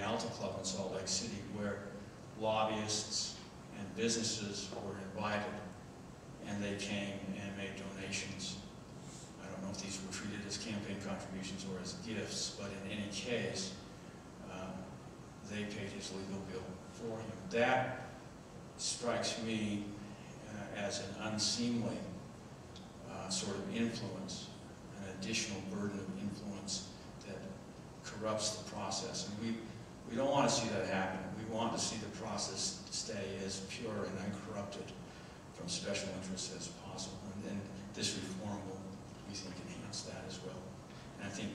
Alta Club in Salt Lake City, where lobbyists and businesses were invited, and they came and made donations. I don't know if these were treated as campaign contributions or as gifts, but in any case, they paid his legal bill for him. That strikes me as an unseemly sort of influence, an additional burden of influence that corrupts the process. And we don't want to see that happen. We want to see the process stay as pure and uncorrupted from special interests as possible. And then this reform will, we think, enhance that as well. And I think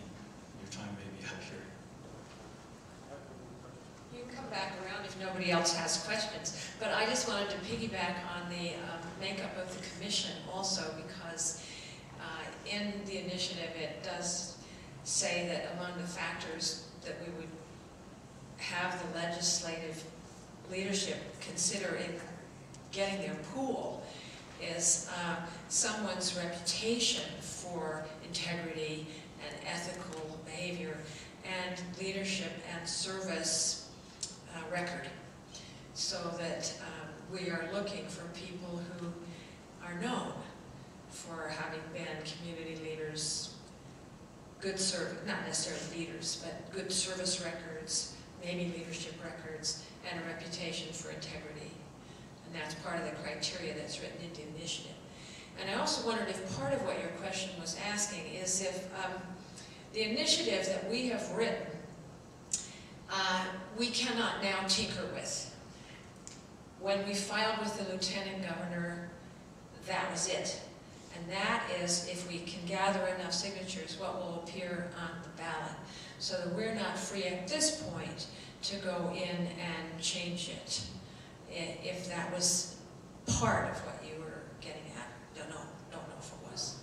your time may be up here. You can come back around if nobody else has questions. But I just wanted to piggyback on the makeup of the commission also, because in the initiative it does say that among the factors that we would have the legislative leadership consider in getting their pool is someone's reputation for integrity and ethical behavior and leadership and service record, so that we are looking for people who are known for having been community leaders, good service, not necessarily leaders, but good service records, maybe leadership records, and a reputation for integrity. And that's part of the criteria that's written into the initiative. And I also wondered if part of what your question was asking is if the initiative that we have written, we cannot now tinker with. When we filed with the Lieutenant Governor, that was it. And that is, if we can gather enough signatures, what will appear on the ballot. So that we're not free at this point to go in and change it. If that was part of what you were getting at. Don't know if it was.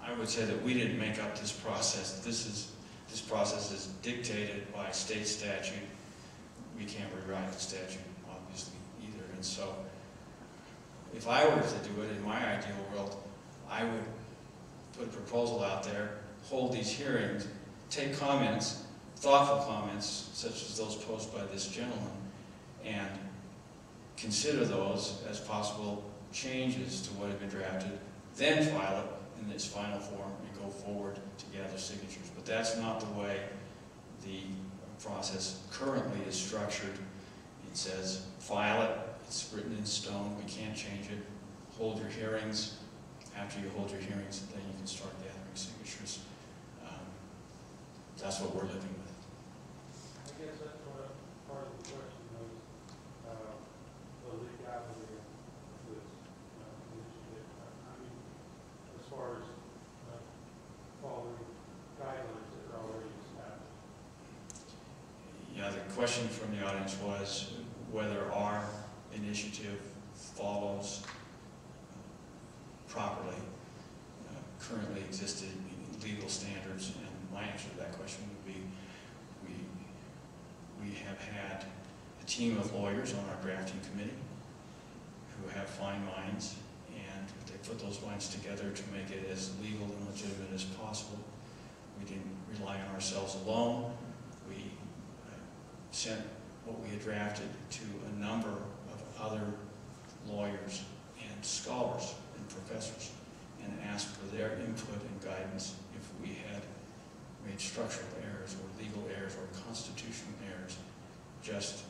I would say that we didn't make up this process. This process is dictated by state statute. We can't rewrite the statute, obviously, either. And so, if I were to do it in my ideal world, I would put a proposal out there, hold these hearings, take comments, thoughtful comments, such as those posed by this gentleman, and consider those as possible changes to what had been drafted, then file it in its final form and go forward to gather signatures. But that's not the way the process currently is structured. It says, file it, it's written in stone, we can't change it, hold your hearings. After you hold your hearings, then you can start gathering signatures. That's what we're living with. I guess that's what part of the question was, the legality of this initiative. I mean, as far as following guidelines that are already established. Yeah, the question from the audience was whether our initiative follows properly currently existing legal standards, and my answer to that question would be we have had a team of lawyers on our drafting committee who have fine minds, and they put those minds together to make it as legal and legitimate as possible. We didn't rely on ourselves alone. We sent what we had drafted to a number of other lawyers and scholars and professors and asked for their input and guidance if we had made structural errors or legal errors or constitutional errors, just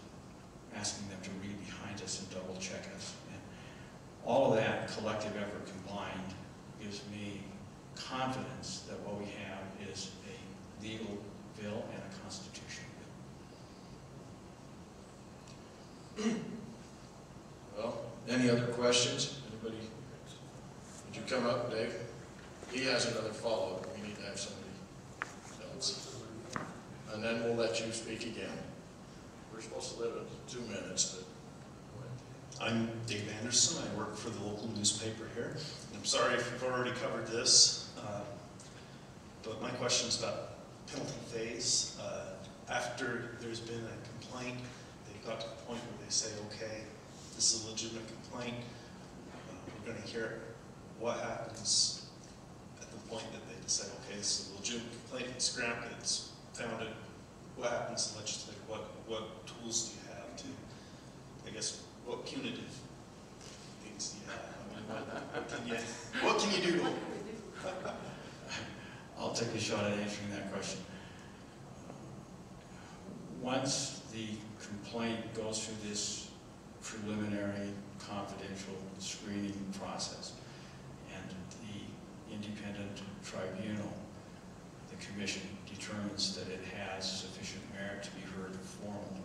asking them to read behind us and double check us. And all of that collective effort combined gives me confidence that what we have is a legal bill and a constitutional bill. Well, any other questions? Anybody? Would you come up, Dave? He has another follow-up. We need to have somebody else. And then we'll let you speak again. We're supposed to live in 2 minutes, but I'm Dave Anderson. I work for the local newspaper here. I'm sorry if you've already covered this, but my question is about penalty phase. After there's been a complaint, they've got to the point where they say, okay, this is a legitimate complaint. We're going to hear it. What happens at the point that they decide, okay, this is a legitimate complaint, it's granted, it's founded, what happens to the legislature? What tools do you have to, I guess, what punitive things do you have? I mean, what can you do to them? I'll take a shot at answering that question. Once the complaint goes through this preliminary confidential screening process and the independent tribunal, the commission, determines that it has sufficient merit to be heard formally,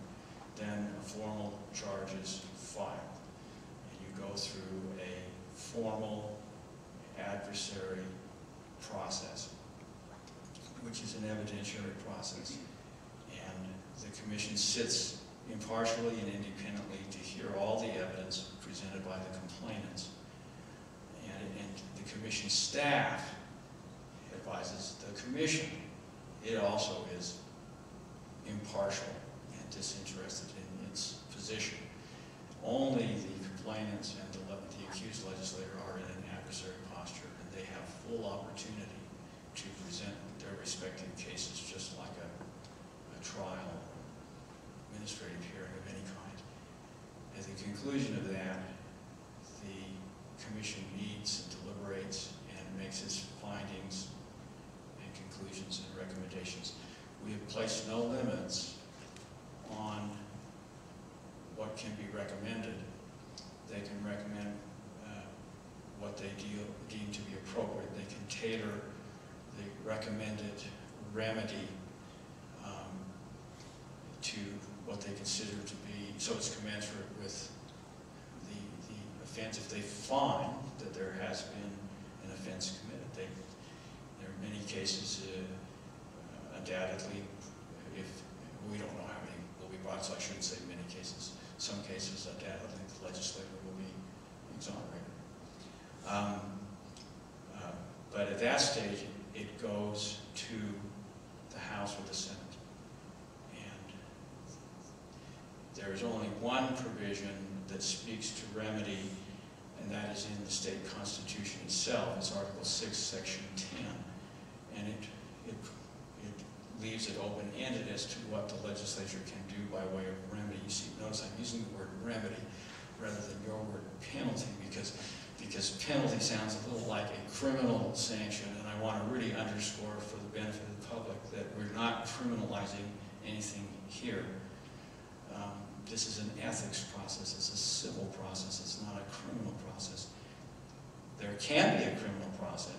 then a formal charge is filed. And you go through a formal adversary process, which is an evidentiary process. And the commission sits impartially and independently to hear all the evidence presented by the complainants. And the commission staff advises the commission. It also is impartial and disinterested in its position. Only the complainants and the accused legislator are in an adversary posture, and they have full opportunity to present their respective cases just like a trial, administrative hearing of any kind. At the conclusion of that, the commission meets and deliberates and makes its findings and conclusions and recommendations. We have placed no limits on what can be recommended. They can recommend what they deem to be appropriate. They can tailor the recommended remedy to what they consider to be, so it's commensurate with the offense. If they find that there has been an offense committed, there are many cases, undoubtedly, if we don't know how many will be brought, so I shouldn't say many cases. Some cases, undoubtedly, the legislator will be exonerated. But at that stage, it goes to the House or the Senate. And there is only one provision that speaks to remedy, and that is in the state constitution itself. It's Article 6, Section 10. And it leaves it open-ended as to what the legislature can do by way of remedy. You see, notice I'm using the word remedy rather than your word penalty, because penalty sounds a little like a criminal sanction, and I want to really underscore for the benefit of the public that we're not criminalizing anything here. This is an ethics process, it's a civil process, it's not a criminal process. There can be a criminal process,